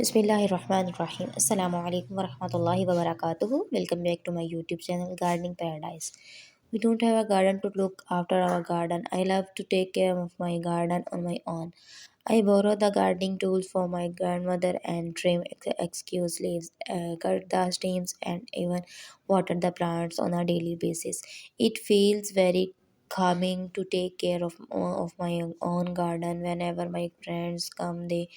Bismillahirrahmanirrahim. Assalamu alaikum wa rahmatullahi wa barakatuhu. Welcome back to my YouTube channel Gardening Paradise. We don't have a garden to look after our garden. I love to take care of my garden on my own. I borrow the gardening tools from my grandmother and trim excuse leaves, cut the stems, and even water the plants on a daily basis. It feels very calming to take care of my own garden. Whenever my friends come, they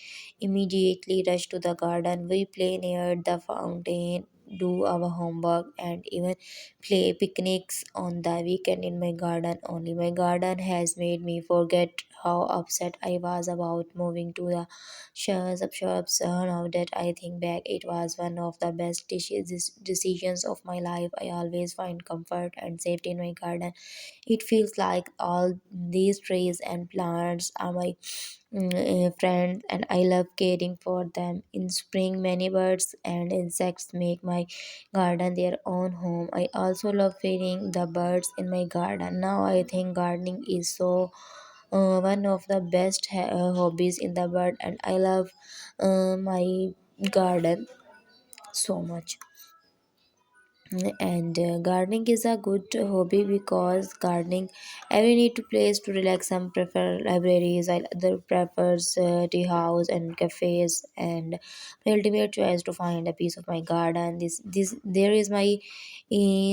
immediately rush to the garden. We play near the fountain, do our homework, and even play picnics on the weekend in my garden only. My garden has made me forget how upset I was about moving to the suburbs. Now that I think back, it was one of the best decisions of my life. I always find comfort and safety in my garden. It feels like all these trees and plants are my friends, and I love caring for them. In spring, many birds and insects make my garden their own home. I also love feeding the birds in my garden. Now I think gardening is so one of the best hobbies in the world, and I love my garden so much. And gardening is a good hobby because gardening every need to place to relax. Some prefer libraries while other prefers tea house and cafes, and my ultimate choice to find a piece of my garden. This there is my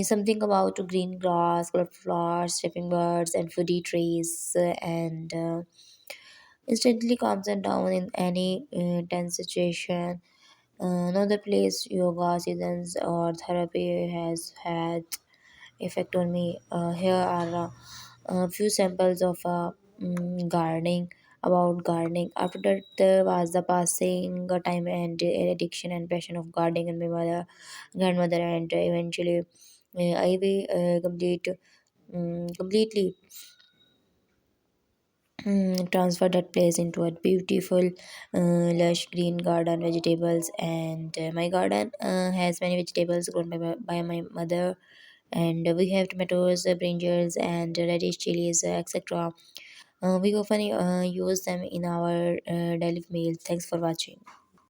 something about green grass, colorful flowers, chirping birds, and foodie trees, and instantly calms them down in any tense situation. Another place yoga seasons or therapy has had effect on me. Here are a few samples of gardening about gardening. After that, there was the passing time and addiction and passion of gardening and my grandmother, and eventually I will completely transfer that place into a beautiful lush green garden vegetables, and my garden has many vegetables grown by my mother, and we have tomatoes, brinjals, and radish chilies, etc. We often use them in our daily meals. Thanks for watching.